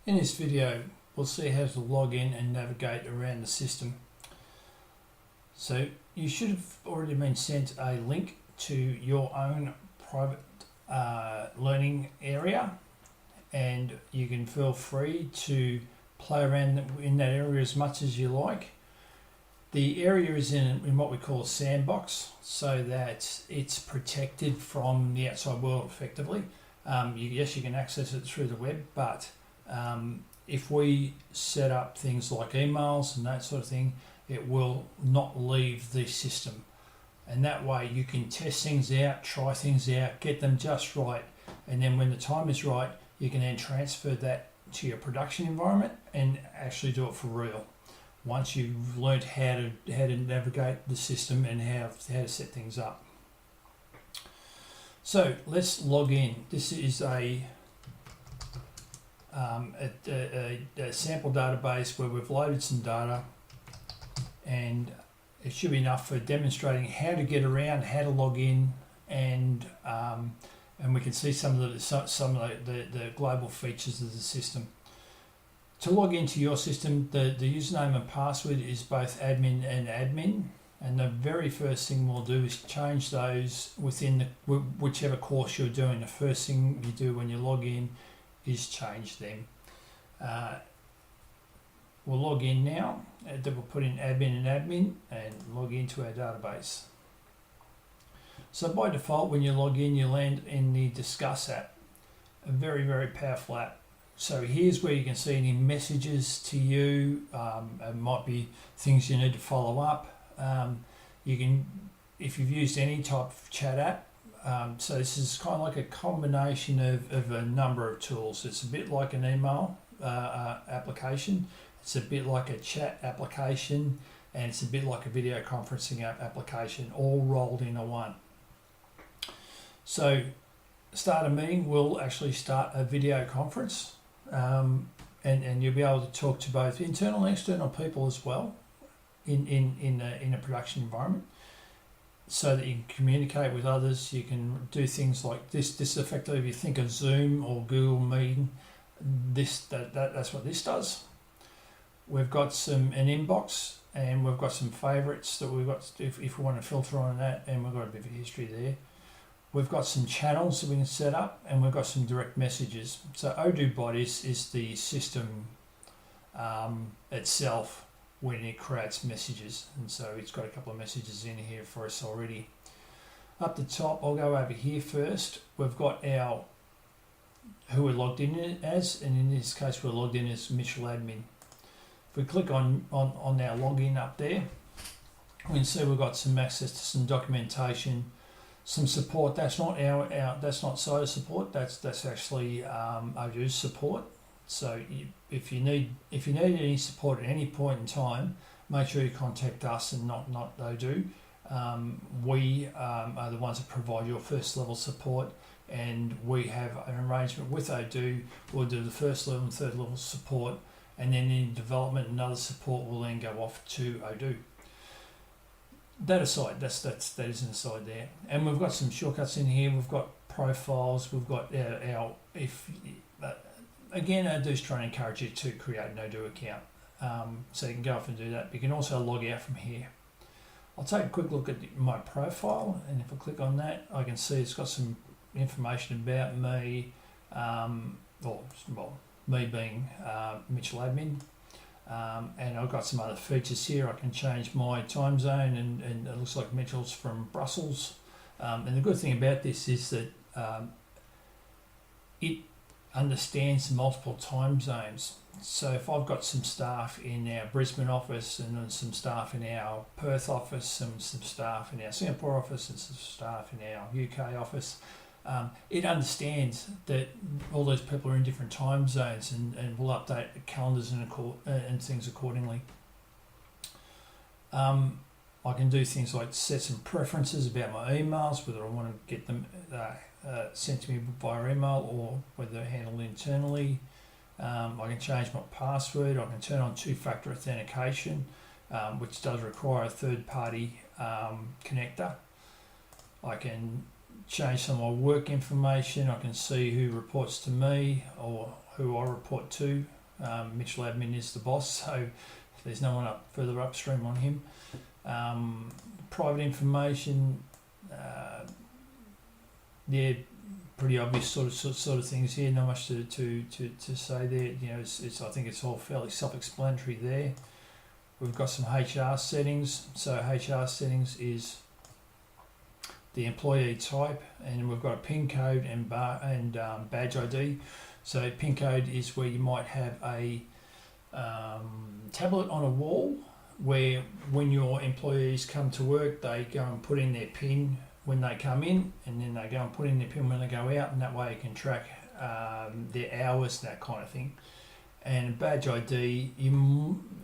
In this video, we'll see how to log in and navigate around the system. So you should have already been sent a link to your own private learning area, and you can feel free to play around in that area as much as you like. The area is in what we call a sandbox, so that it's protected from the outside world effectively. Yes, you can access it through the web, but if we set up things like emails and that sort of thing, it will not leave the system. And that way you can test things out, try things out, get them just right. And then when the time is right, you can then transfer that to your production environment and actually do it for real. Once you've learned how to navigate the system and how to set things up. So let's log in. This is a sample database where we've loaded some data, and it should be enough for demonstrating how to get around, how to log in, and we can see some of the global features of the system. To log into your system, the username and password is both admin and admin, and the very first thing we'll do is change those within whichever course you're doing. The first thing you do when you log in is change them. We'll log in now, and we'll put in admin and log into our database. So by default, when you log in, you land in the Discuss app, a very, very powerful app. So here's where you can see any messages to you. It might be things you need to follow up. You can, if you've used any type of chat app, so this is kind of like a combination of a number of tools. It's a bit like an email application, it's a bit like a chat application, and it's a bit like a video conferencing application, all rolled into one. So start a meeting, we'll actually start a video conference, and you'll be able to talk to both internal and external people as well in a production environment, so that you can communicate with others. You can do things like this. This effectively, if you think of Zoom or Google Meeting, that's what this does. We've got an inbox, and we've got some favorites that we've got if we want to filter on that, and we've got a bit of history there. We've got some channels that we can set up, and we've got some direct messages. So OdoBot is the system itself when it creates messages, and so it's got a couple of messages in here for us already. Up the top, I'll go over here first. We've got our who we're logged in as, and in this case we're logged in as Mitchell Admin. If we click on our login up there, we can see we've got some access to some documentation, some support. That's not that's not SOTA support. That's actually Odoo's support. So if you need any support at any point in time, make sure you contact us and not Odoo. We are the ones that provide your first level support, and we have an arrangement with Odoo. We'll do the first level and third level support, and then in development and other support will then go off to Odoo. That aside, that is an aside there, and we've got some shortcuts in here. We've got profiles. We've got again, Odoo's trying to encourage you to create an Odoo account, so you can go off and do that. But you can also log out from here. I'll take a quick look at my profile, and if I click on that, I can see it's got some information about me, me being Mitchell Admin. And I've got some other features here. I can change my time zone, and it looks like Mitchell's from Brussels. And the good thing about this is that it understands multiple time zones. So if I've got some staff in our Brisbane office, and then some staff in our Perth office, and some staff in our Singapore office, and some staff in our UK office, it understands that all those people are in different time zones, and will update the calendars and things accordingly. I can do things like set some preferences about my emails, whether I want to get them sent to me via email or whether they're handled internally. I can change my password. I can turn on two-factor authentication, which does require a third-party connector. I can change some of my work information. I can see who reports to me or who I report to. Mitchell Admin is the boss, so there's no one further upstream on him. Private information, pretty obvious sort of things here. Not much to say there. You know, it's I think it's all fairly self-explanatory there. We've got some HR settings. So HR settings is the employee type, and we've got a PIN code and badge ID. So PIN code is where you might have a tablet on a wall where when your employees come to work, they go and put in their PIN when they come in, and then they go and put in their PIN when they go out, and that way you can track their hours, that kind of thing. And badge ID,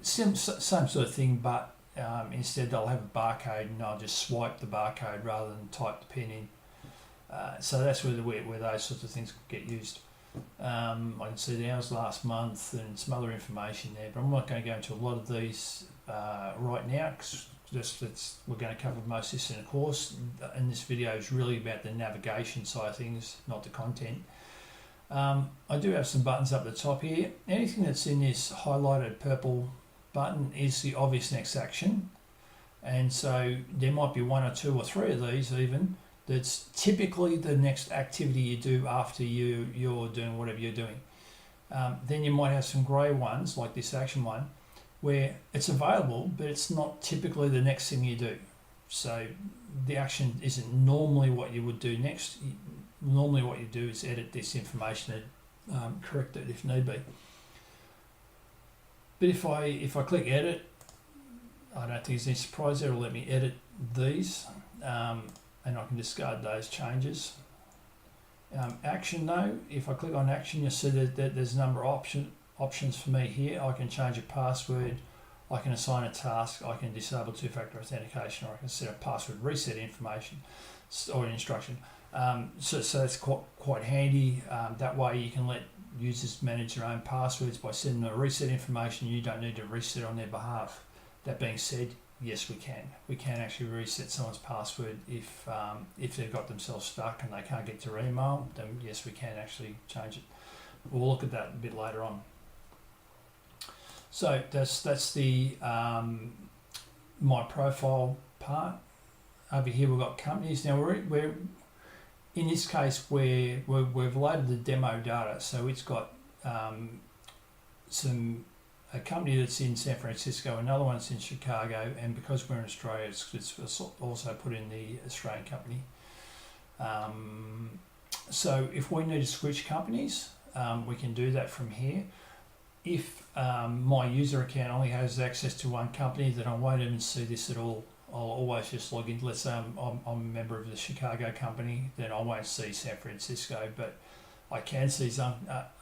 same sort of thing, but instead they'll have a barcode, and they'll just swipe the barcode rather than type the PIN in. So that's where those sorts of things get used. I can see the hours last month and some other information there, but I'm not going to go into a lot of these right now, because we're going to cover most of this in a course, and this video is really about the navigation side of things, not the content. I do have some buttons up the top here. Anything that's in this highlighted purple button is the obvious next action, and so there might be one or two or three of these even that's typically the next activity you do after you're doing whatever you're doing. Then you might have some grey ones like this action one where it's available, but it's not typically the next thing you do. So the action isn't normally what you would do next. Normally what you do is edit this information and correct it if need be. But if I click edit, I don't think there's any surprise there. It'll let me edit these, and I can discard those changes. Action though, if I click on action, you'll see that there's a number of options for me here. I can change a password, I can assign a task, I can disable two-factor authentication, or I can set a password reset information or an instruction. So that's quite handy. That way you can let users manage their own passwords by sending them a reset information. You don't need to reset on their behalf. That being said, yes, we can. We can actually reset someone's password if they've got themselves stuck and they can't get to email. Then yes, we can actually change it. We'll look at that a bit later on. So that's the my profile part. Over here we've got companies. Now we're in this case we've loaded the demo data, so it's got a company that's in San Francisco, another one that's in Chicago, and because we're in Australia, it's also put in the Australian company. So if we need to switch companies, we can do that from here. If my user account only has access to one company, then I won't even see this at all. I'll always just log in. Let's say I'm a member of the Chicago company, then I won't see San Francisco, but I can see some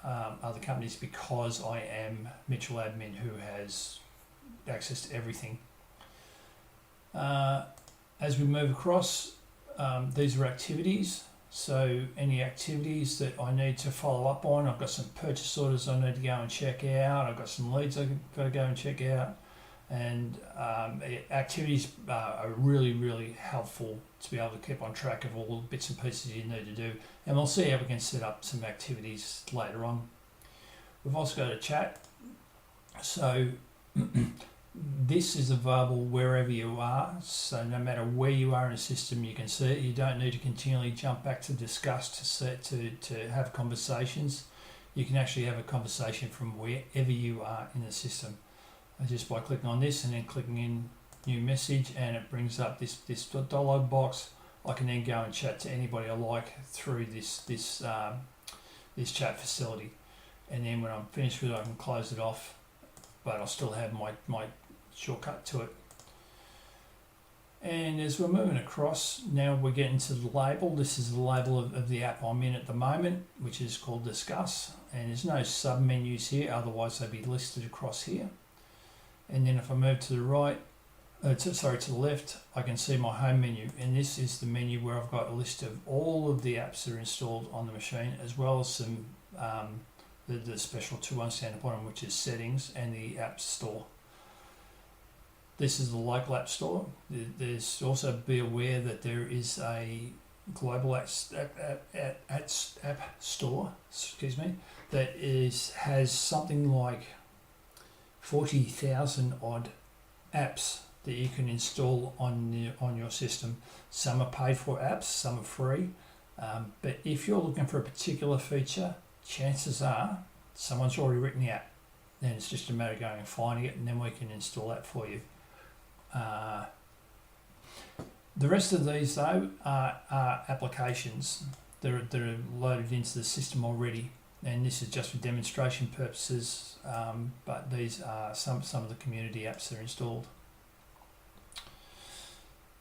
other companies because I am Mitchell Admin, who has access to everything. As we move across, these are activities. So any activities that I need to follow up on, I've got some purchase orders I need to go and check out. I've got some leads I've got to go and check out. And activities are really, really helpful to be able to keep on track of all the bits and pieces you need to do. And we'll see how we can set up some activities later on. We've also got a chat. So this is available wherever you are. So no matter where you are in the system, you can see it. You don't need to continually jump back to discuss to have conversations. You can actually have a conversation from wherever you are in the system. Just by clicking on this and then clicking in new message, and it brings up this dialogue box. I can then go and chat to anybody I like through this chat facility, and then when I'm finished with it, I can close it off, but I'll still have my shortcut to it. And as we're moving across, now we're getting to the label. This is the label of the app I'm in at the moment, which is called Discuss, and there's no sub menus here, otherwise they'd be listed across here. And then if I move to the right, to the left, I can see my home menu, and this is the menu where I've got a list of all of the apps that are installed on the machine, as well as some the special two ones down the bottom, which is settings and the app store. This is the local app store. There's also be aware that there is a global app store, that has something like 40,000 odd apps that you can install on your system. Some are paid for apps, some are free. But if you're looking for a particular feature, chances are someone's already written the app. Then it's just a matter of going and finding it, and then we can install that for you. The rest of these, though, are applications that are loaded into the system already, and this is just for demonstration purposes, but these are some of the community apps that are installed.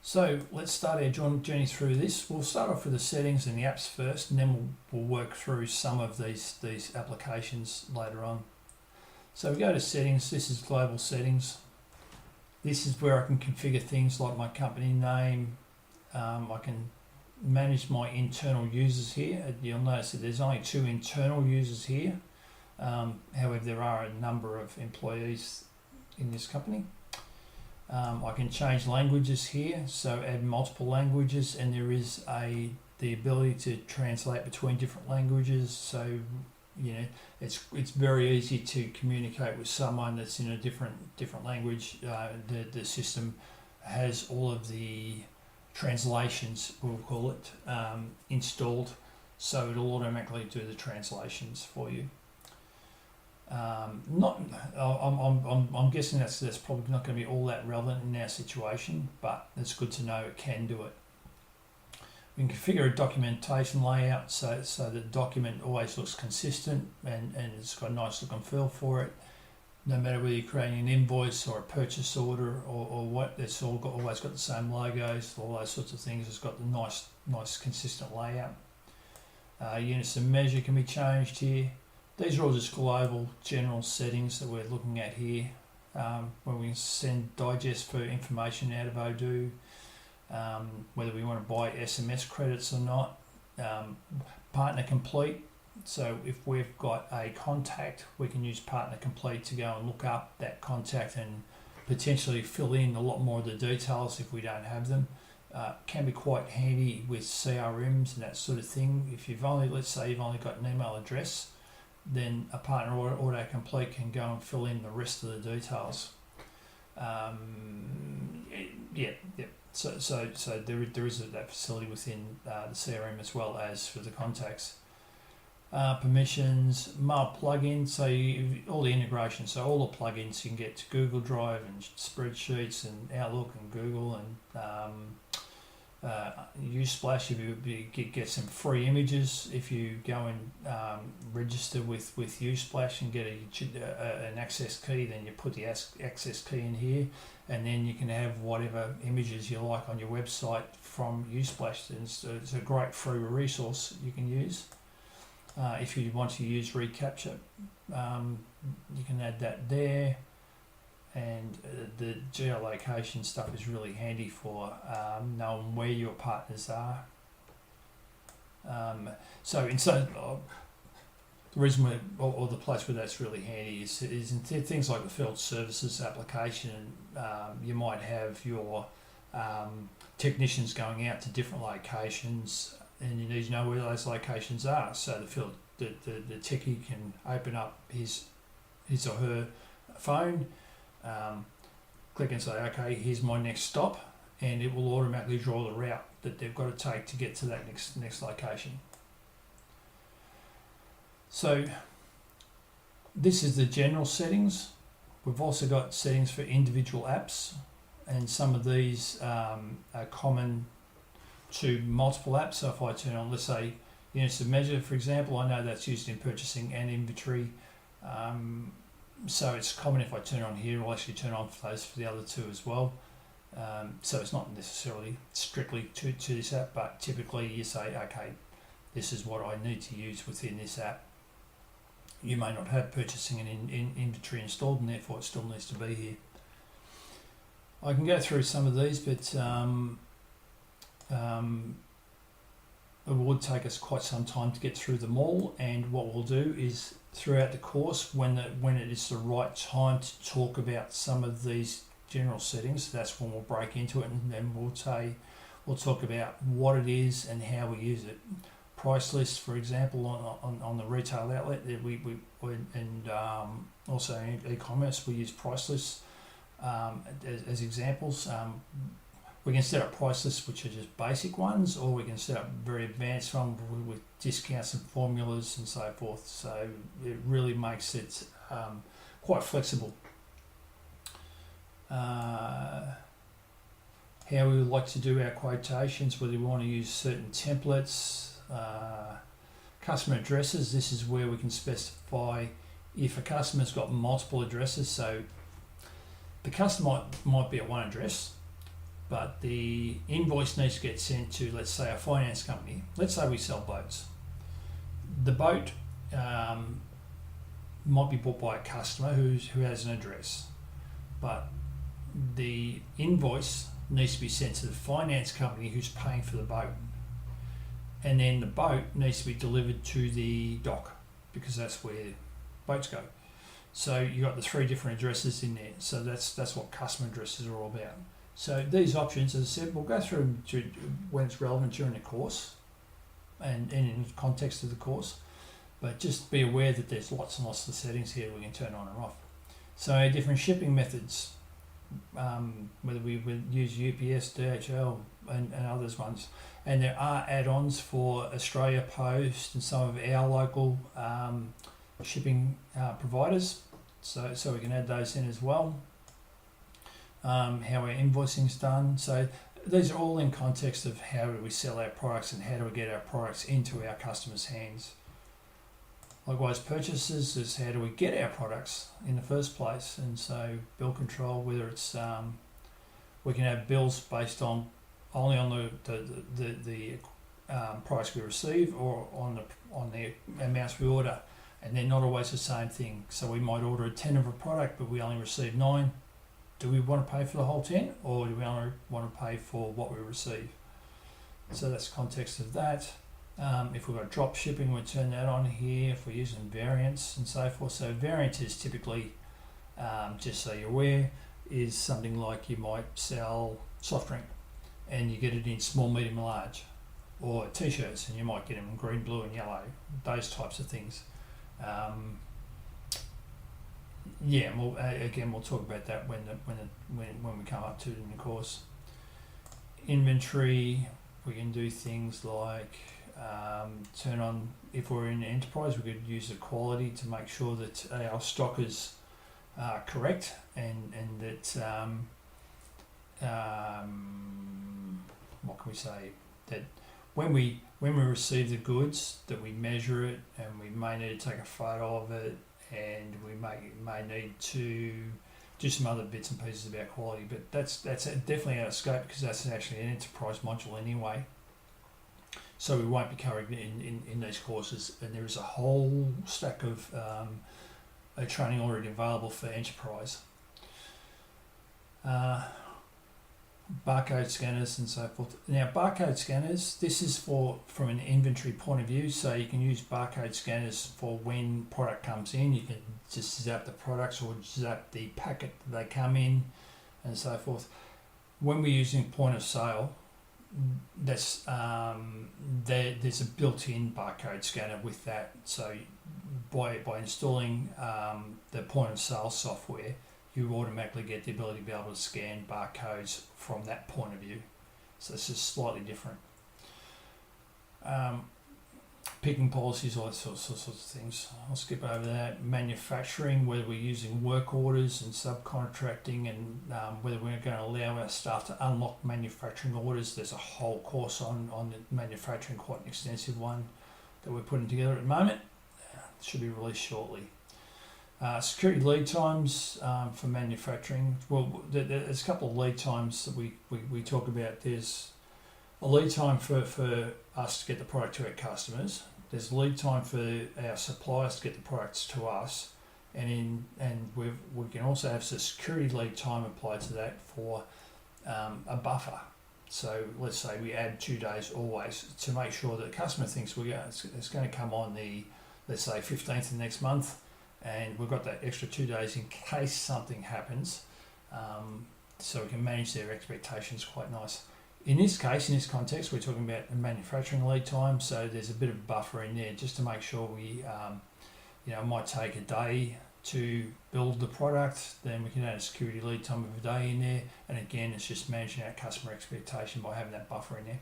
So let's start our journey through this. We'll start off with the settings and the apps first, and then we'll work through some of these applications later on. So we go to settings. This is global settings. This is where I can configure things like my company name. I can manage my internal users here. You'll notice that there's only 2 internal users here. However, there are a number of employees in this company. I can change languages here, so add multiple languages, and there is the ability to translate between different languages. So it's very easy to communicate with someone that's in a different language. The system has all of the translations, we'll call it, installed, so it'll automatically do the translations for you. I'm guessing that's probably not going to be all that relevant in our situation, but it's good to know it can do it. We can configure a documentation layout so the document always looks consistent and it's got a nice look and feel for it. No matter whether you're creating an invoice or a purchase order or what, it's always got the same logos, all those sorts of things. It's got the nice consistent layout. Units of measure can be changed here. These are all just global general settings that we're looking at here. When we send digest for information out of Odoo, whether we want to buy SMS credits or not. Partner complete. So if we've got a contact, we can use Partner Complete to go and look up that contact and potentially fill in a lot more of the details if we don't have them. Can be quite handy with CRMs and that sort of thing. If let's say you've only got an email address, then a Partner Autocomplete can go and fill in the rest of the details. So there is that facility within the CRM as well as for the contacts. Permissions, mail plugins, so all the integrations, so all the plugins you can get to Google Drive and spreadsheets and Outlook and Google and Useplash. If you get some free images, if you go and register with Useplash and get an access key, then you put the access key in here, and then you can have whatever images you like on your website from Useplash. It's a great free resource you can use. If you want to use reCAPTCHA, you can add that there, and the geolocation stuff is really handy for knowing where your partners are. The reason or the place where that's really handy is in things like the field services application. You might have your technicians going out to different locations, and you need to know where those locations are. So the techie can open up his or her phone, click and say, okay, here's my next stop, and it will automatically draw the route that they've got to take to get to that next location. So this is the general settings. We've also got settings for individual apps, and some of these are common to multiple apps. So if I turn on, let's say, units of measure, for example, I know that's used in purchasing and inventory. So it's common if I turn on here, I'll actually turn on for the other two as well. So it's not necessarily strictly to this app, but typically you say, okay, this is what I need to use within this app. You may not have purchasing and inventory installed, and therefore it still needs to be here. I can go through some of these, but it would take us quite some time to get through them all, and what we'll do is throughout the course, when it is the right time to talk about some of these general settings, that's when we'll break into it, and then we'll we'll talk about what it is and how we use it. Price lists, for example, on the retail outlet, and also in e-commerce, we use price lists as examples. We can set up price lists which are just basic ones, or we can set up very advanced ones with discounts and formulas and so forth. So it really makes it quite flexible. How we would like to do our quotations, whether we want to use certain templates, customer addresses. This is where we can specify if a customer's got multiple addresses. So the customer might be at one address, but the invoice needs to get sent to, let's say, a finance company. Let's say we sell boats. The boat might be bought by a customer who has an address, but the invoice needs to be sent to the finance company who's paying for the boat, and then the boat needs to be delivered to the dock because that's where boats go. So you've got the three different addresses in there. So that's what customer addresses are all about. So these options, as I said, we'll go through them when it's relevant during the course and in the context of the course, but just be aware that there's lots and lots of settings here we can turn on and off. So different shipping methods, whether we would use UPS, DHL and others ones, and there are add-ons for Australia Post and some of our local shipping providers, so we can add those in as well. How our invoicing is done. So these are all in context of how do we sell our products and how do we get our products into our customers' hands. Likewise, purchases is how do we get our products in the first place, and so bill control, whether it's we can have bills based on only on the price we receive or on the amounts we order, and they're not always the same thing. So we might order 10 of a product, but we only receive 9. Do we want to pay for the whole 10, or do we only want to pay for what we receive? So that's the context of that. If we've got drop shipping, we turn that on here. If we're using variants and so forth. So variant is typically, just so you're aware, is something like you might sell soft drink and you get it in small, medium, large, or t-shirts and you might get them in green, blue and yellow, those types of things. Yeah, we'll talk about that when we come up to it in the course. Inventory, we can do things like turn on, if we're in enterprise, we could use the quality to make sure that our stock is correct and that what can we say, that when we receive the goods, that we measure it and we may need to take a photo of it, and we may need to do some other bits and pieces about quality, but that's definitely out of scope because that's actually an enterprise module anyway. So we won't be covering it in these courses, and there is a whole stack of training already available for enterprise. Barcode scanners and so forth. Now, barcode scanners, this is from an inventory point of view, so you can use barcode scanners for when product comes in. You can just zap the products or zap the packet that they come in and so forth. When we're using point of sale, there's a built-in barcode scanner with that. So by installing the point of sale software, you automatically get the ability to be able to scan barcodes from that point of view. So it's just slightly different. Picking policies, all that sorts of things. I'll skip over that. Manufacturing, whether we're using work orders and subcontracting, and whether we're going to allow our staff to unlock manufacturing orders. There's a whole course on the manufacturing, quite an extensive one that we're putting together at the moment. It should be released shortly. Security lead times for manufacturing. Well, there's a couple of lead times that we talk about. There's a lead time for us to get the product to our customers. There's lead time for our suppliers to get the products to us, and we can also have the security lead time applied to that for a buffer. So let's say we add 2 days always to make sure that the customer thinks it's going to come on the, let's say, 15th of next month, and we've got that extra 2 days in case something happens, so we can manage their expectations quite nice. in this case, in this context, we're talking about the manufacturing lead time, so there's a bit of buffer in there just to make sure we, it might take a day to build the product, then we can add a security lead time of a day in there, and again, it's just managing our customer expectation by having that buffer in there.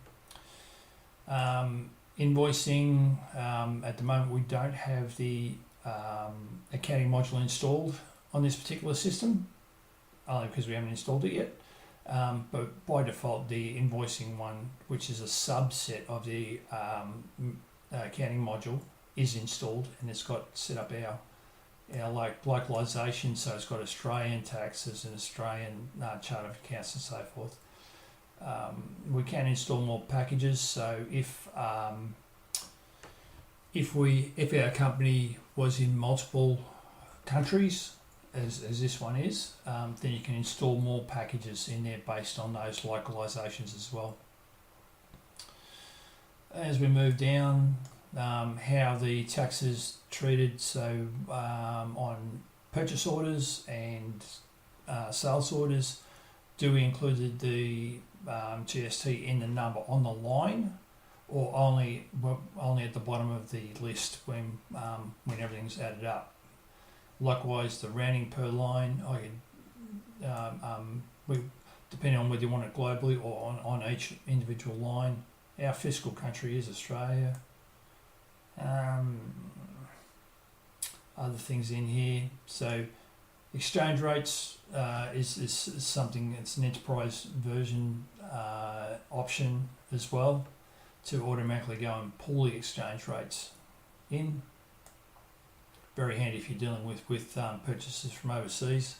Invoicing, at the moment we don't have the accounting module installed on this particular system, only because we haven't installed it yet. But by default, the invoicing one, which is a subset of the accounting module, is installed, and it's got set up our localization, so it's got Australian taxes and Australian chart of accounts and so forth. We can install more packages, so if our company was in multiple countries, as this one is, then you can install more packages in there based on those localizations as well. As we move down, how the tax is treated, so on purchase orders and sales orders, do we include the GST in the number on the line, or only at the bottom of the list when everything's added up? Likewise, the rounding per line, depending on whether you want it globally or on each individual line. Our fiscal country is Australia. Other things in here. So exchange rates is something, it's an enterprise version option as well, to automatically go and pull the exchange rates in. Very handy if you're dealing with purchases from overseas.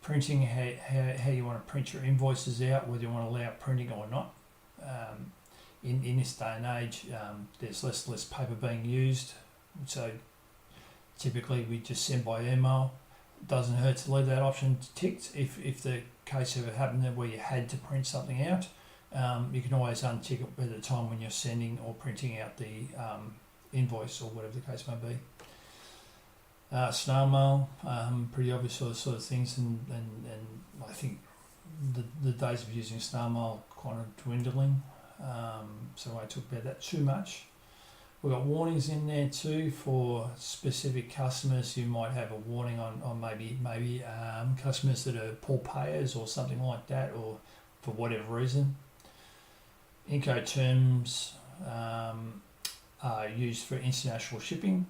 Printing, how you want to print your invoices out, whether you want to allow printing or not. In this day and age, there's less and less paper being used, so typically we just send by email. It doesn't hurt to leave that option ticked if the case ever happened where you had to print something out. You can always untick it at the time when you're sending or printing out the invoice or whatever the case may be. Snail mail, pretty obvious sort of things, and I think the days of using snail mail kind of dwindling, so I won't talk about that too much. We've got warnings in there too for specific customers who might have a warning on maybe customers that are poor payers or something like that, or for whatever reason. Incoterms are used for international shipping.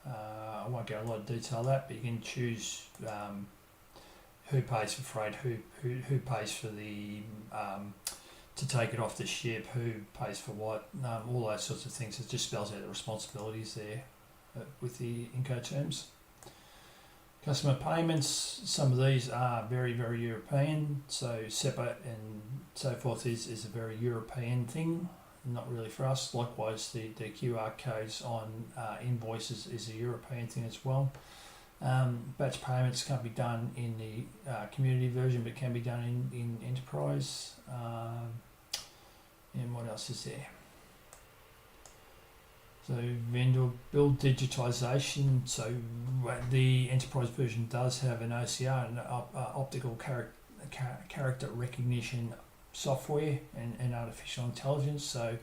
I won't go into a lot of detail on that, but you can choose who pays for freight, who pays for the to take it off the ship, who pays for what, all those sorts of things. It just spells out the responsibilities there with the Incoterms. Customer payments, some of these are very, very European, so SEPA and so forth is a very European thing, not really for us. Likewise, the QR codes on invoices is a European thing as well. Batch payments can't be done in the community version, but can be done in enterprise. And what else is there? So vendor bill digitization. So the enterprise version does have an OCR, an optical character recognition software and artificial intelligence. So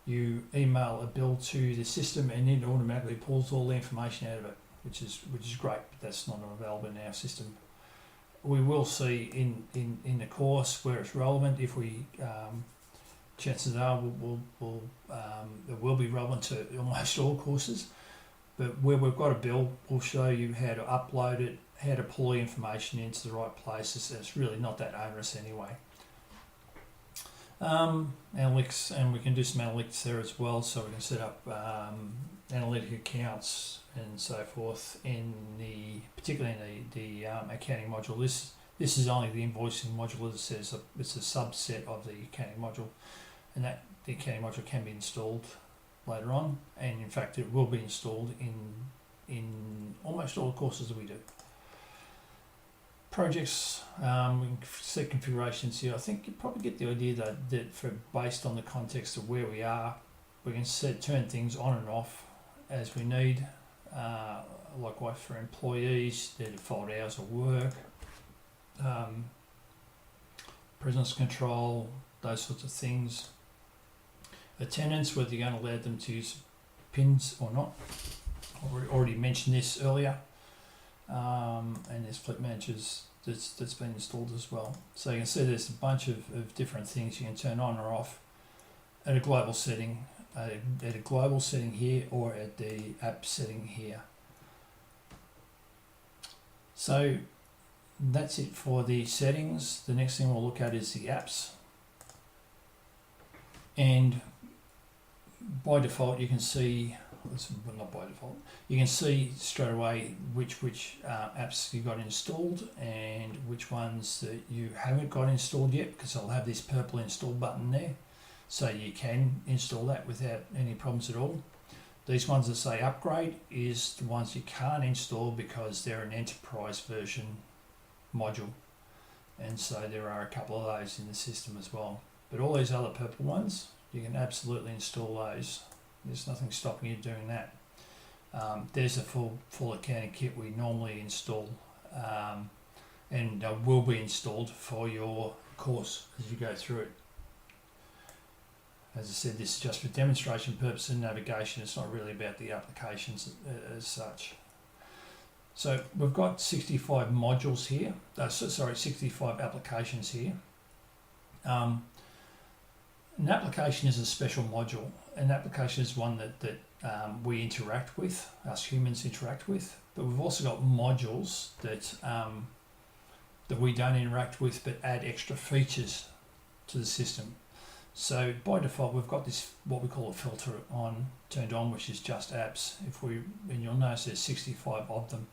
you email a bill to the system and it automatically pulls all the information out of it, which is great, but that's not available in our system. We will see in the course where it's relevant. If we chances are it will be relevant to almost all courses, but where we've got a bill, we'll show you how to upload it, how to pull the information into the right places. It's really not that onerous anyway. Analytics, and we can do some analytics there as well, so we can set up analytic accounts and so forth particularly in the accounting module. This is only the invoicing module, as it says. It's a subset of the accounting module, and that the accounting module can be installed later on, and in fact it will be installed in almost all the courses that we do. Projects, we can set configurations here. I think you probably get the idea that based on the context of where we are, we can turn things on and off as we need. Likewise for employees, their default hours of work. presence control, those sorts of things. Attendance, whether you're going to allow them to use pins or not. I already mentioned this earlier. And there's fleet managers that's been installed as well. So you can see there's a bunch of different things you can turn on or off at a global setting, at a global setting here, or at the app setting here. So that's it for the settings. The next thing we'll look at is the apps. And by default, you can see, well, not by default, you can see straight away which apps you got installed and which ones that you haven't got installed yet, because I'll have this purple install button there. So you can install that without any problems at all. These ones that say upgrade is the ones you can't install because they're an enterprise version module. And so there are a couple of those in the system as well. But all these other purple ones, you can absolutely install those. There's nothing stopping you doing that. There's a full accounting kit we normally install and will be installed for your course as you go through it. As I said, this is just for demonstration purposes and navigation. It's not really about the applications as such. So we've got 65 modules here. 65 applications here. An application is a special module. An application is one that we interact with, us humans interact with. But we've also got modules that we don't interact with but add extra features to the system. So by default, we've got this, what we call a filter turned on, which is just apps. And you'll notice there's 65 of them.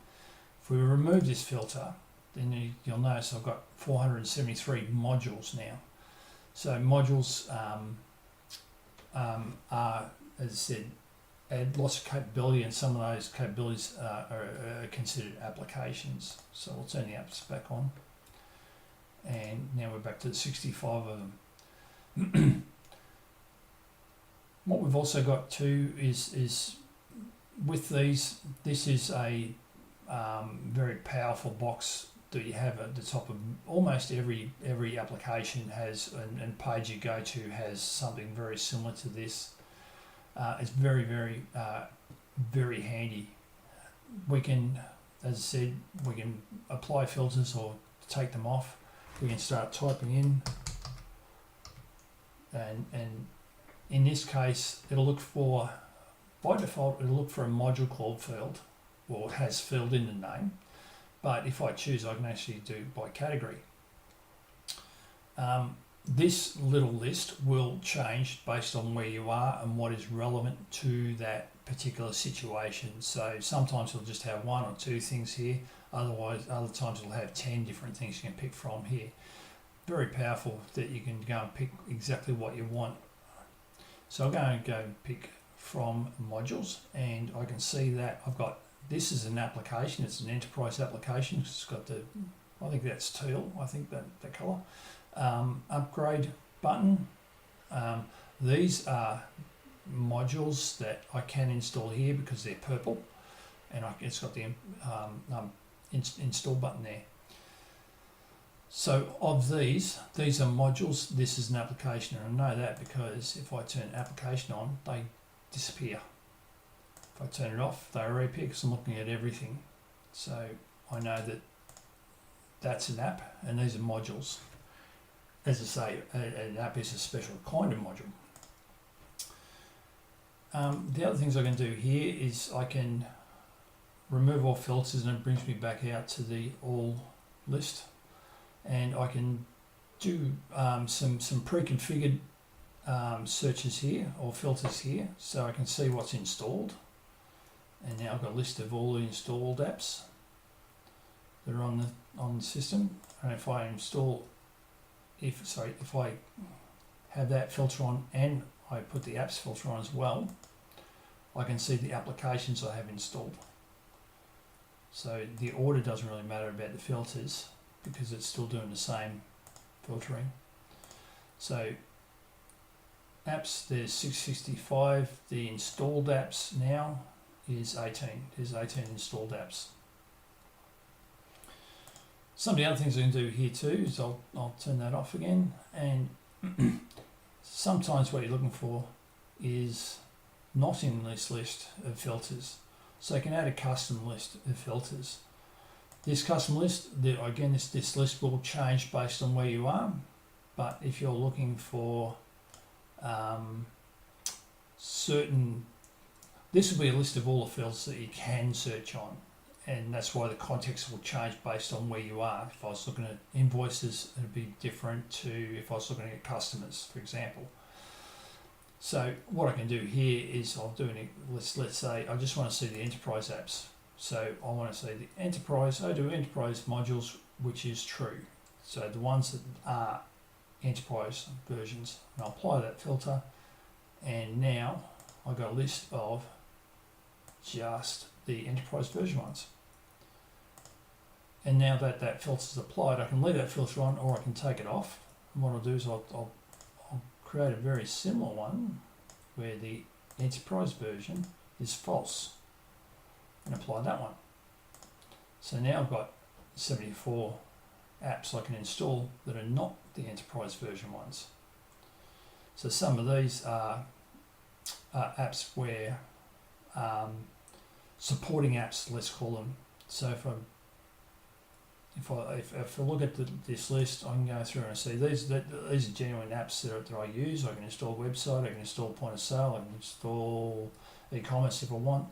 If we remove this filter, then you'll notice I've got 473 modules now. So modules are, as I said, add lots of capability, and some of those capabilities are considered applications. So we'll turn the apps back on. And now we're back to the 65 of them. What we've also got too is with these, this is a very powerful box that you have at the top of almost every application has, and page you go to has something very similar to this. It's very very handy. We can, as I said, we can apply filters or take them off. We can start typing in. And in this case, it'll look for, by default, it'll look for a module called field, or has field in the name. But if I choose, I can actually do by category. This little list will change based on where you are and what is relevant to that particular situation. So sometimes it'll just have one or two things here. Otherwise, other times it'll have 10 different things you can pick from here. Very powerful that you can go and pick exactly what you want. So I'm going to go and pick from modules, and I can see that I've got, this is an application, it's an enterprise application. It's got the, I think that's teal, I think that colour. Upgrade button. These are modules that I can install here because they're purple, and it's got the install button there. So of these are modules, this is an application, and I know that because if I turn application on, they disappear. If I turn it off, they reappear because I'm looking at everything. So I know that that's an app, and these are modules. As I say, an app is a special kind of module. The other things I can do here is I can remove all filters, and it brings me back out to the all list. And I can do some pre-configured searches here, or filters here, so I can see what's installed. And now I've got a list of all the installed apps that are on the system. And if I if I have that filter on and I put the apps filter on as well, I can see the applications I have installed. So the order doesn't really matter about the filters, because it's still doing the same filtering. So apps, there's 665. The installed apps now is 18. There's 18 installed apps. Some of the other things I can do here too is I'll turn that off again, and sometimes what you're looking for is not in this list of filters. So you can add a custom list of filters. This custom list, again, this list will change based on where you are, but if you're looking for certain, this will be a list of all the filters that you can search on, and that's why the context will change based on where you are. If I was looking at invoices, it would be different to if I was looking at customers, for example. So what I can do here is I'll do let's say I just want to see the enterprise apps. So I want to see the enterprise, I do enterprise modules, which is true. So the ones that are enterprise versions, and I'll apply that filter, and now I've got a list of just the enterprise version ones. And now that that filter is applied, I can leave that filter on or I can take it off. And what I'll do is I'll create a very similar one where the enterprise version is false and apply that one. So now I've got 74 apps I can install that are not the enterprise version ones. So some of these are apps where supporting apps, let's call them. So if I look at this list, I can go through and see these are genuine apps that I use. I can install a website, I can install point of sale, I can install e-commerce if I want.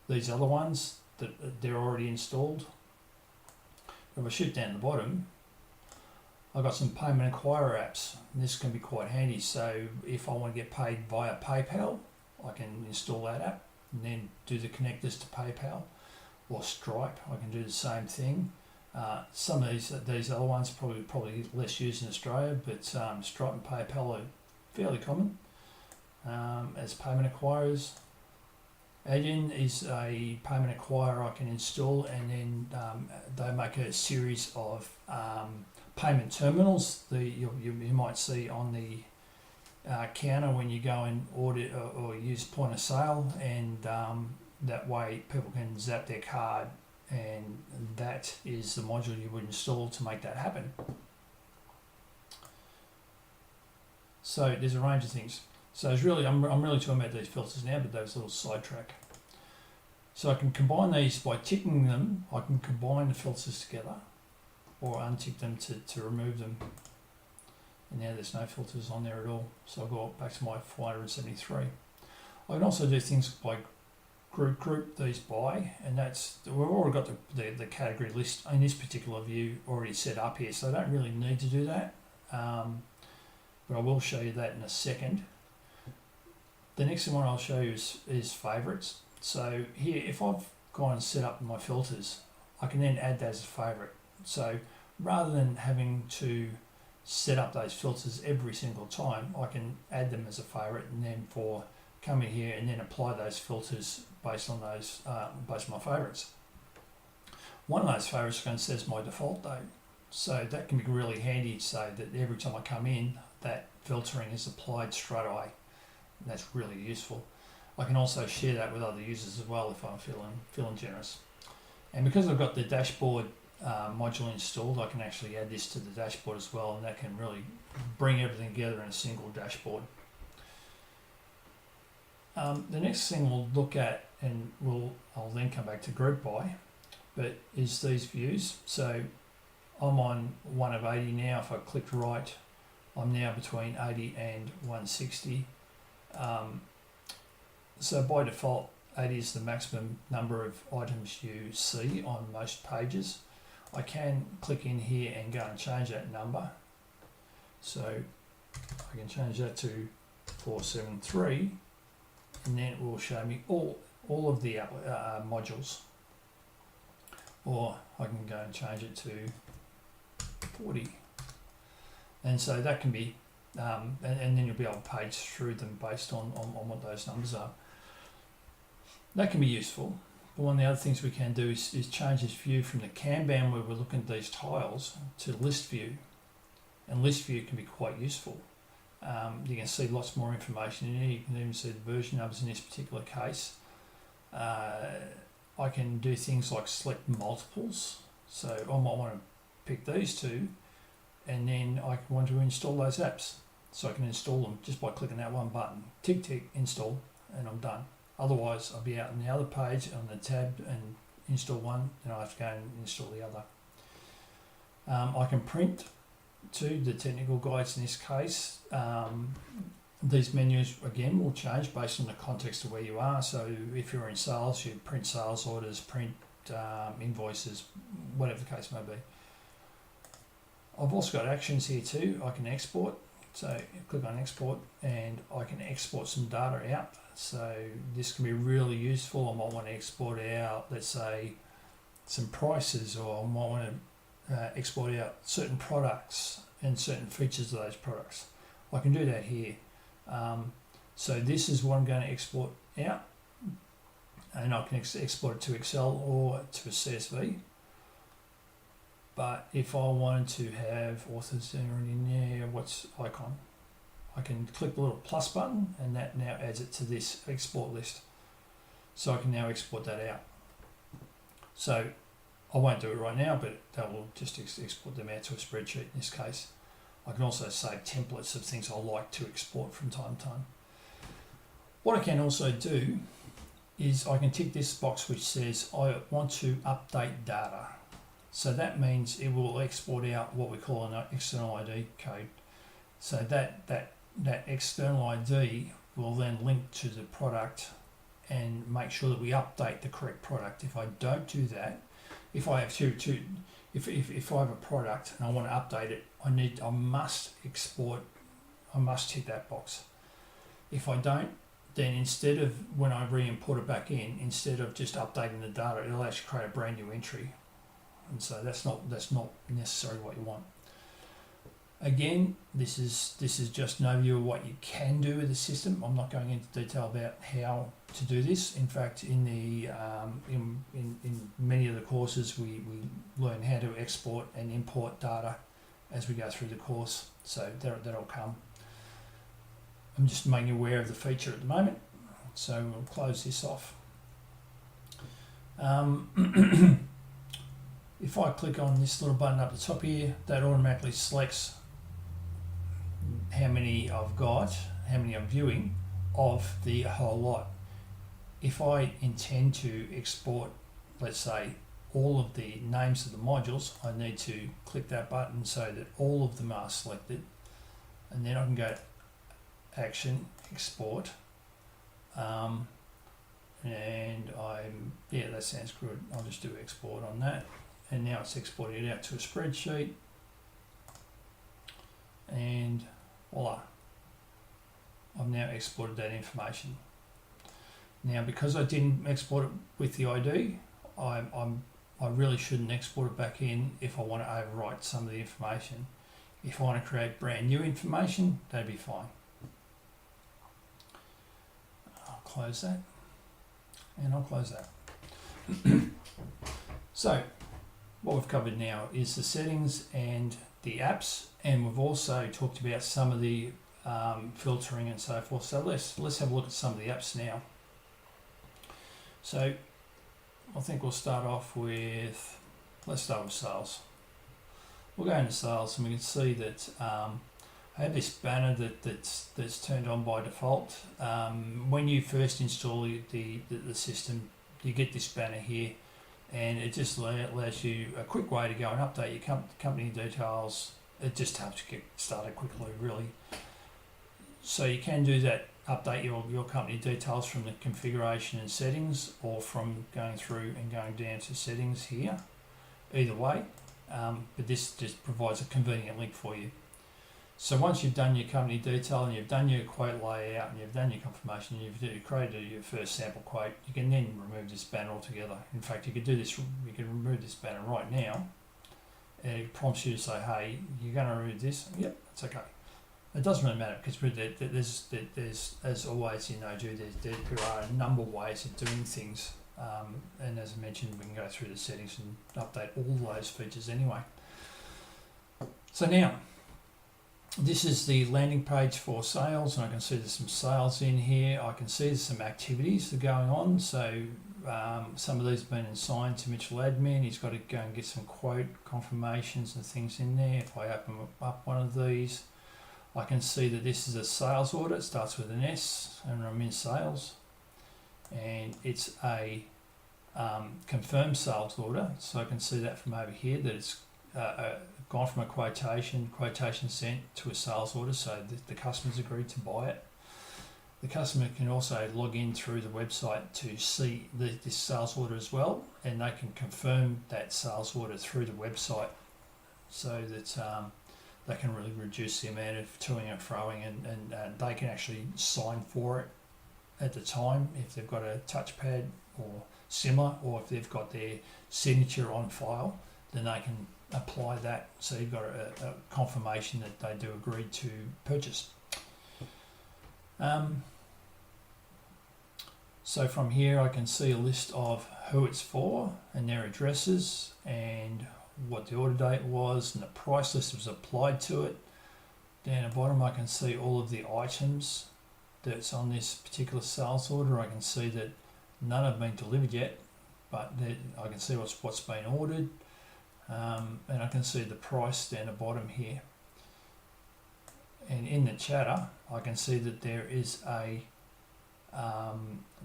These other ones that they're already installed. If I shoot down the bottom, I've got some payment acquirer apps, and this can be quite handy. So if I want to get paid via PayPal, I can install that app and then do the connectors to PayPal, or Stripe. I can do the same thing. Some of these other ones probably less used in Australia, but Stripe and PayPal are fairly common as payment acquirers. Adyen is a payment acquirer I can install, and then they make a series of payment terminals that you might see on the counter when you go and order or use point of sale, and that way people can zap their card, and that is the module you would install to make that happen. So there's a range of things. So it's really, I'm really talking about these filters now, but those little sidetrack. So I can combine these by ticking them. I can combine the filters together, or untick them to remove them. And now there's no filters on there at all. So I'll go back to my 473. I can also do things by group these by, and we've already got the category list in this particular view already set up here, so I don't really need to do that. But I will show you that in a second. The next one I'll show you is favourites. So here, if I've gone and set up my filters, I can then add that as a favourite. So rather than having to set up those filters every single time, I can add them as a favourite, and then come in here and then apply those filters based on my favourites. One of those favourites is going to set as my default though, so that can be really handy, so that every time I come in, that filtering is applied straight away. And that's really useful. I can also share that with other users as well if I'm feeling generous. And because I've got the dashboard module installed, I can actually add this to the dashboard as well, and that can really bring everything together in a single dashboard. The next thing we'll look at, and I'll then come back to group by, but is these views. So I'm on one of 80 now. If I click right, I'm now between 80 and 160. So by default, 80 is the maximum number of items you see on most pages. I can click in here and go and change that number. So I can change that to 473, and then it will show me all of the modules. Or I can go and change it to 40. And so that can be, and then you'll be able to page through them based on what those numbers are. That can be useful. But one of the other things we can do is change this view from the Kanban, where we're looking at these tiles, to list view. And list view can be quite useful. You can see lots more information in here. You can even see the version numbers in this particular case. I can do things like select multiples. So I might want to pick these two, and then I want to install those apps. So I can install them just by clicking that one button. Tick, tick, install, and I'm done. Otherwise, I'll be out on the other page on the tab and install one, then I have to go and install the other. I can print to the technical guides in this case. These menus, again, will change based on the context of where you are. So if you're in sales, you print sales orders, print invoices, whatever the case may be. I've also got actions here too. I can export. So click on export and I can export some data out. So this can be really useful. I might want to export out, let's say, some prices, or I might want to export out certain products and certain features of those products. I can do that here. So this is what I'm going to export out, and I can export it to Excel or to a CSV. But if I wanted to have authors in there, what's icon? I can click the little plus button and that now adds it to this export list. So I can now export that out. So I won't do it right now, but that will just export them out to a spreadsheet in this case. I can also save templates of things I like to export from time to time. What I can also do is I can tick this box which says I want to update data. So that means it will export out what we call an external ID code. So that external ID will then link to the product and make sure that we update the correct product. If I don't do that, if I have if I have a product and I want to update it, I must export. I must tick that box. If I don't, then instead of when I re-import it back in, instead of just updating the data, it'll actually create a brand new entry. And so that's not necessarily what you want. Again, this is just an overview of what you can do with the system. I'm not going into detail about how to do this. In fact, in the in many of the courses, we learn how to export and import data as we go through the course. So that'll come. I'm just making you aware of the feature at the moment. So we'll close this off. If I click on this little button up the top here, that automatically selects how many I've got, how many I'm viewing of the whole lot. If I intend to export, let's say, all of the names of the modules, I need to click that button so that all of them are selected, and then I can go action, export, and that sounds good. I'll just do export on that. And now it's exported out to a spreadsheet, and voila, I've now exported that information. Now, because I didn't export it with the ID, I really shouldn't export it back in if I want to overwrite some of the information. If I want to create brand new information, that'd be fine. I'll close that, and I'll close that. So, what we've covered now is the settings and the apps, and we've also talked about some of the filtering and so forth. So let's have a look at some of the apps now. So I think we'll start off with, let's start with sales. We'll go into sales and we can see that I have this banner that's turned on by default. When you first install the system, you get this banner here, and it just allows you a quick way to go and update your company details. It just helps you get started quickly, really. So you can do that, update your company details from the configuration and settings, or from going through and going down to settings here. Either way, but this just provides a convenient link for you. So once you've done your company detail and you've done your quote layout and you've done your confirmation and you've created your first sample quote, you can then remove this banner altogether. In fact, you could do this. You can remove this banner right now, and it prompts you to say, "Hey, you're going to remove this." Yep, that's okay. It doesn't really matter because there's as always, there are a number of ways of doing things, and as I mentioned, we can go through the settings and update all those features anyway. So now, this is the landing page for sales, and I can see there's some sales in here. I can see there's some activities that are going on. So some of these have been assigned to Mitchell Admin. He's got to go and get some quote confirmations and things in there. If I open up one of these, I can see that this is a sales order. It starts with an S, and I'm in sales, and it's a confirmed sales order. So I can see that from over here that it's gone from a quotation sent to a sales order, so the customer's agreed to buy it. The customer can also log in through the website to see this sales order as well, and they can confirm that sales order through the website, so that they can really reduce the amount of toing and froing, and they can actually sign for it at the time if they've got a touchpad or similar, or if they've got their signature on file, then they can apply that, so you've got a confirmation that they do agree to purchase. So from here I can see a list of who it's for and their addresses and what the order date was and the price list was applied to it. Down the bottom I can see all of the items that's on this particular sales order. I can see that none have been delivered yet, but I can see what's been ordered, and I can see the price down the bottom here. And in the chatter I can see that there is a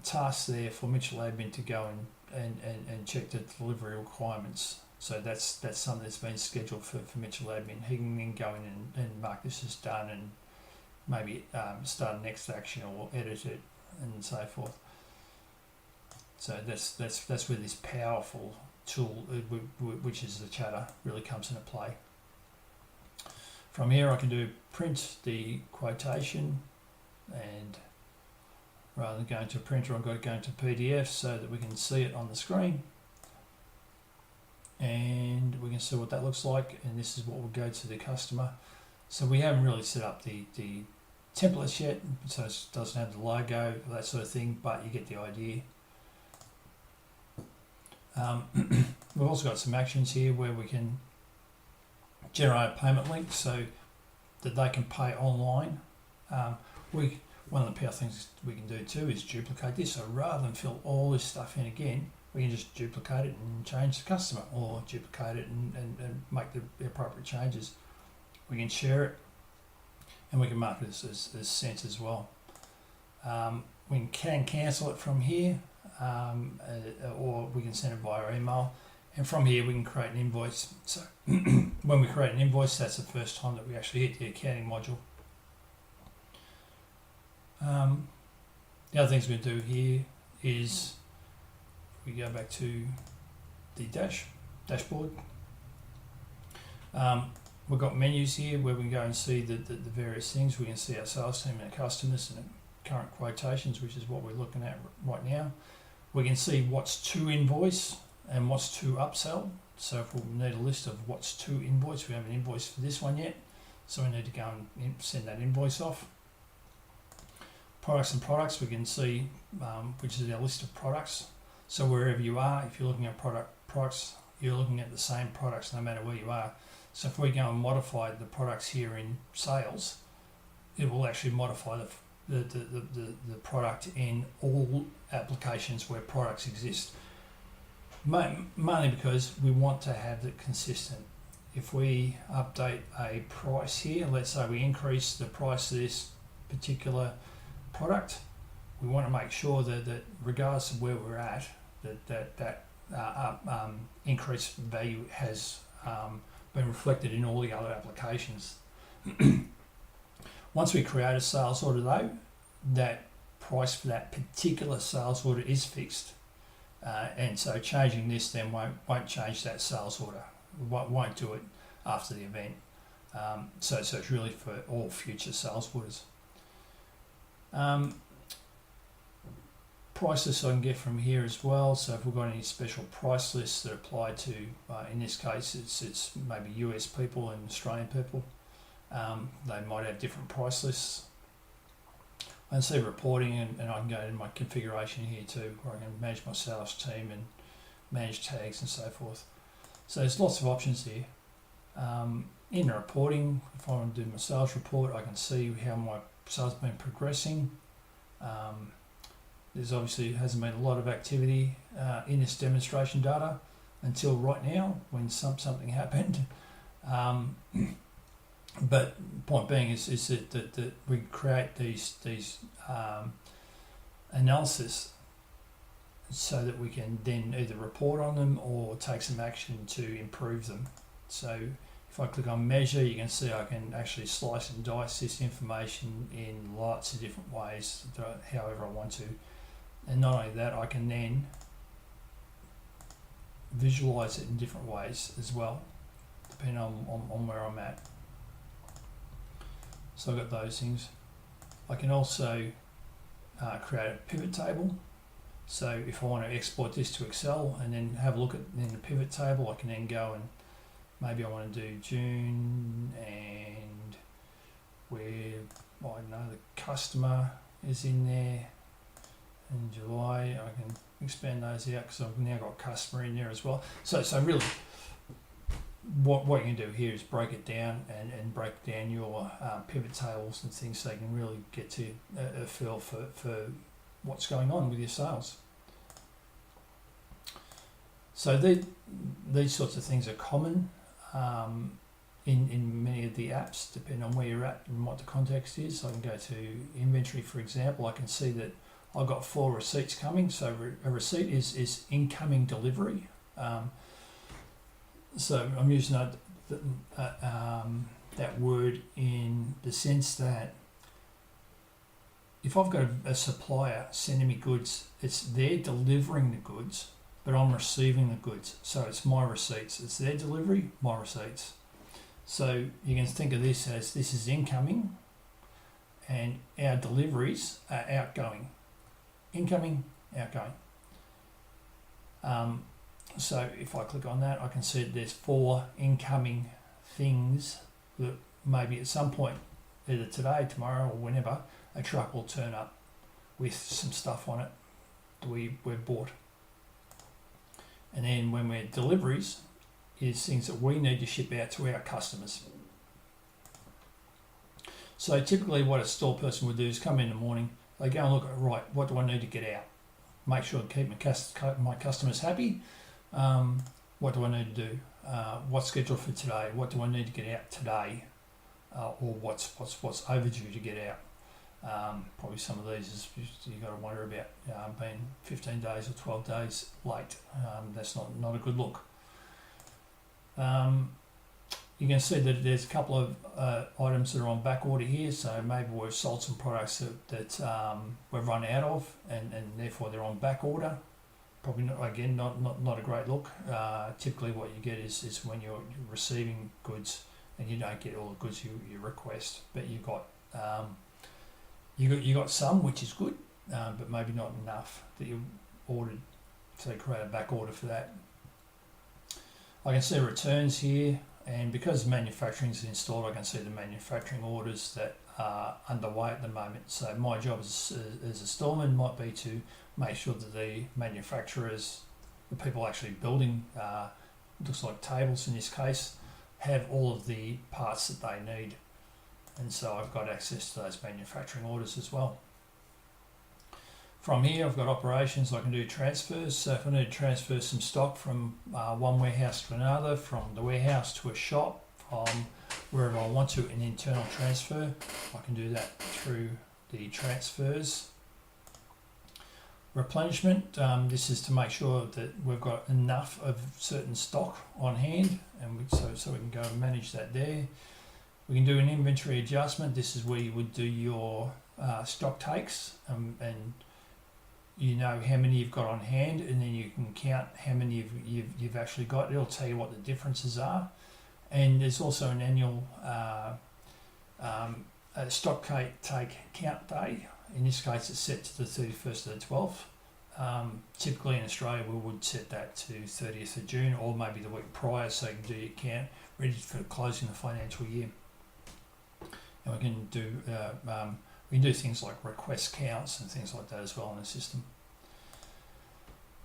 task there for Mitchell Admin to go and check the delivery requirements. So that's something that's been scheduled for Mitchell Admin. He can then go in and mark this as done, and maybe start a next action or edit it and so forth. So that's where this powerful tool, which is the chatter, really comes into play. From here I can do print the quotation, and rather than going to a printer I've got to go into PDF so that we can see it on the screen, and we can see what that looks like, and this is what will go to the customer. So we haven't really set up the templates yet, so it doesn't have the logo, that sort of thing, but you get the idea. We've also got some actions here where we can generate a payment link so that they can pay online. One of the power things we can do too is duplicate this, so rather than fill all this stuff in again, we can just duplicate it and change the customer, or duplicate it and make the appropriate changes. We can share it, and we can mark it as sent as well. We can cancel it from here, or we can send it via email, and from here we can create an invoice. So when we create an invoice, that's the first time that we actually hit the accounting module. The other things we do here is we go back to the dashboard. We've got menus here where we can go and see the various things. We can see our sales team and our customers and current quotations, which is what we're looking at right now. We can see what's to invoice and what's to upsell. So if we need a list of what's to invoice, we haven't invoiced for this one yet, so we need to go and send that invoice off. Products and products, we can see which is our list of products. So wherever you are, if you're looking at products, you're looking at the same products no matter where you are. So if we go and modify the products here in sales, it will actually modify the product in all applications where products exist. Mainly because we want to have it consistent. If we update a price here, let's say we increase the price of this particular product, we want to make sure that regardless of where we're at, that increased value has been reflected in all the other applications. Once we create a sales order though, that price for that particular sales order is fixed, and so changing this then won't change that sales order. Won't do it after the event. So it's really for all future sales orders. Price lists I can get from here as well. So if we've got any special price lists that apply to, in this case, it's maybe US people and Australian people. They might have different price lists. I can see reporting, and I can go in my configuration here too, where I can manage my sales team and manage tags and so forth. So there's lots of options here. In the reporting, if I want to do my sales report, I can see how my sales have been progressing. there's obviously hasn't been a lot of activity in this demonstration data until right now when something happened. But point being is that we create these analysis so that we can then either report on them or take some action to improve them. So if I click on measure, you can see I can actually slice and dice this information in lots of different ways, however I want to. And not only that, I can then visualize it in different ways as well, depending on where I'm at. So I've got those things. I can also create a pivot table. So if I want to export this to Excel and then have a look at in the pivot table, I can then go and maybe I want to do June and where I know the customer is in there, and July I can expand those out because I've now got customer in there as well. So really what you can do here is break it down and break down your pivot tables and things so you can really get to a feel for what's going on with your sales. So these sorts of things are common in many of the apps, depending on where you're at and what the context is. So I can go to inventory, for example. I can see that I've got 4 receipts coming. So a receipt is incoming delivery. So I'm using that word in the sense that if I've got a supplier sending me goods, they're delivering the goods, but I'm receiving the goods. So it's my receipts. It's their delivery, my receipts. So you can think of this as this is incoming and our deliveries are outgoing. Incoming, outgoing. So if I click on that, I can see that there's 4 incoming things that maybe at some point, either today, tomorrow, or whenever, a truck will turn up with some stuff on it that we've bought. And then when we're deliveries, is things that we need to ship out to our customers. So typically what a store person would do is come in the morning, they go and look at, right, what do I need to get out? Make sure to keep my customers happy. What do I need to do? What's scheduled for today? What do I need to get out today? Or what's overdue to get out? Probably some of these is you've got to wonder about being 15 days or 12 days late. That's not a good look. You can see that there's a couple of items that are on back order here, so maybe we've sold some products that we've run out of and therefore they're on back order. Probably not a great look. Typically what you get is when you're receiving goods and you don't get all the goods you request, but you got some, which is good, but maybe not enough that you ordered, so create a back order for that. I can see returns here, and because manufacturing is installed, I can see the manufacturing orders that are underway at the moment. So my job as a storeman might be to make sure that the manufacturers, the people actually building, looks like tables in this case, have all of the parts that they need. And so I've got access to those manufacturing orders as well. From here, I've got operations. I can do transfers. So if I need to transfer some stock from one warehouse to another, from the warehouse to a shop, from wherever I want to, an internal transfer, I can do that through the transfers. Replenishment, this is to make sure that we've got enough of certain stock on hand, and so we can go and manage that there. We can do an inventory adjustment. This is where you would do your stock takes, and you know how many you've got on hand, and then you can count how many you've actually got. It'll tell you what the differences are. And there's also an annual stock take count day. In this case, it's set to the 31st of the 12th. Typically in Australia, we would set that to 30th of June or maybe the week prior, so you can do your count ready for closing the financial year. And we can do things like request counts and things like that as well in the system.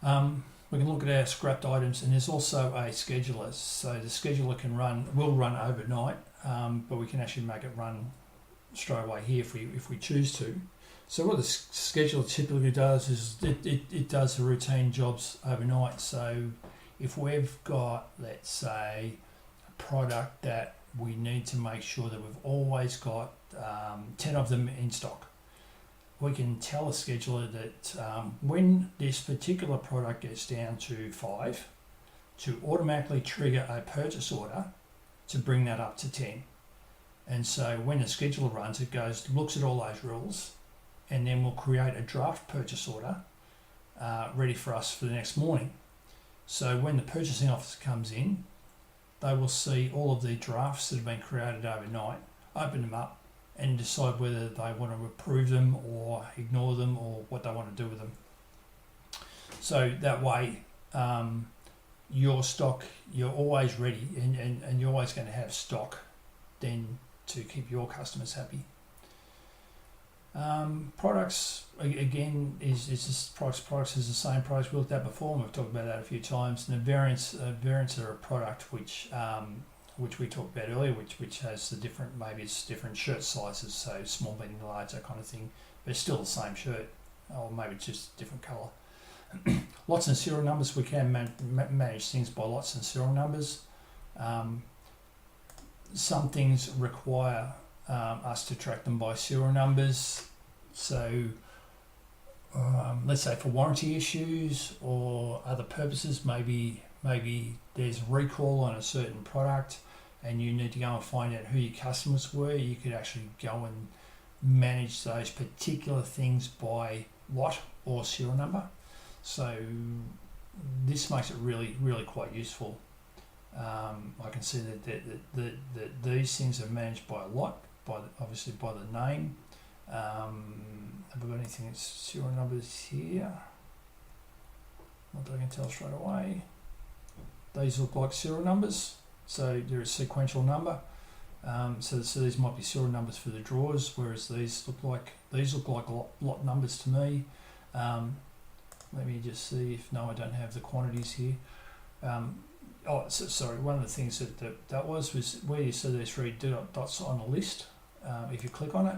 We can look at our scrapped items, and there's also a scheduler. So the scheduler will run overnight, but we can actually make it run straight away here if we choose to. So what the scheduler typically does is it does the routine jobs overnight. So if we've got, let's say, a product that we need to make sure that we've always got 10 of them in stock, we can tell the scheduler that when this particular product gets down to 5, to automatically trigger a purchase order to bring that up to 10. And so when the scheduler runs, it goes, looks at all those rules, and then we'll create a draft purchase order ready for us for the next morning. So when the purchasing officer comes in, they will see all of the drafts that have been created overnight, open them up, and decide whether they want to approve them or ignore them or what they want to do with them. So that way, your stock, you're always ready and you're always going to have stock then to keep your customers happy. Products, again, is just products is the same products we looked at before, and we've talked about that a few times. And the variants are a product which we talked about earlier, which has the different, maybe it's different shirt sizes, so small, medium, large, that kind of thing, but it's still the same shirt, or maybe it's just different colour. Lots and serial numbers, we can manage things by lots and serial numbers. Some things require us to track them by serial numbers. So let's say for warranty issues or other purposes, maybe there's recall on a certain product and you need to go and find out who your customers were. You could actually go and manage those particular things by lot or serial number. So this makes it really, really quite useful. I can see that these things are managed by a lot, obviously by the name. Have we got anything that's serial numbers here? Not that I can tell straight away. These look like serial numbers, so they're a sequential number. So these might be serial numbers for the drawers, whereas these look like lot numbers to me. Let me just see if I don't have the quantities here. Sorry. One of the things that was where you see these 3 dots on a list. If you click on it,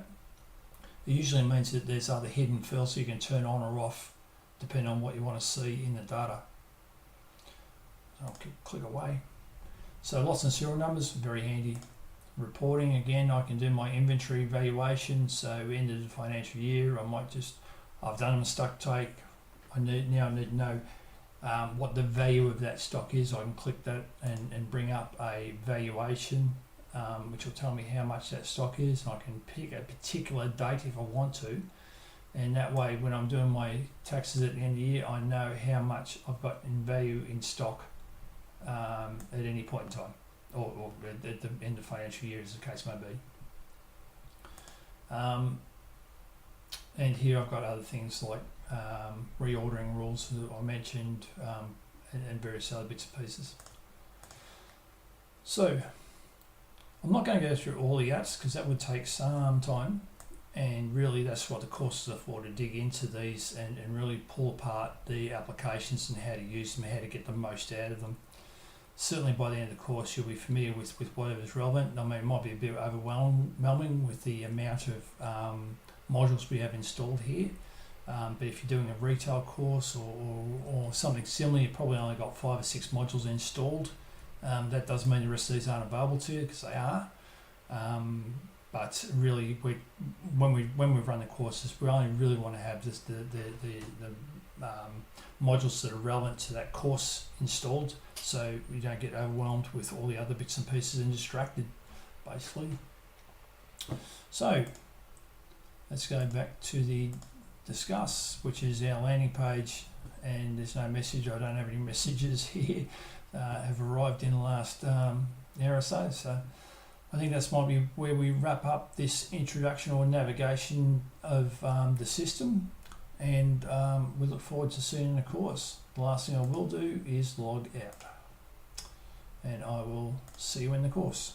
it usually means that there's other hidden fields so you can turn on or off depending on what you want to see in the data. So I'll click away. So lots of serial numbers, very handy. Reporting, again, I can do my inventory valuation. So end of the financial year, I've done a stock take. I need to know what the value of that stock is. I can click that and bring up a valuation, which will tell me how much that stock is. I can pick a particular date if I want to, and that way when I'm doing my taxes at the end of the year, I know how much I've got in value in stock at any point in time, or at the end of the financial year, as the case may be. And here I've got other things like reordering rules that I mentioned, and various other bits and pieces. So I'm not going to go through all the apps because that would take some time, and really that's what the courses are for, to dig into these and really pull apart the applications and how to use them, how to get the most out of them. Certainly by the end of the course you'll be familiar with whatever's relevant. I mean, it might be a bit overwhelming with the amount of modules we have installed here. But if you're doing a retail course or something similar, you've probably only got 5 or 6 modules installed. That doesn't mean the rest of these aren't available to you, because they are. But really, when we run the courses, we only really want to have just the modules that are relevant to that course installed, so you don't get overwhelmed with all the other bits and pieces and distracted, basically. So let's go back to the discuss, which is our landing page, and there's no message. I don't have any messages here have arrived in the last hour or so. So I think that's might be where we wrap up this introduction or navigation of the system, and we look forward to seeing you in the course. The last thing I will do is log out, and I will see you in the course.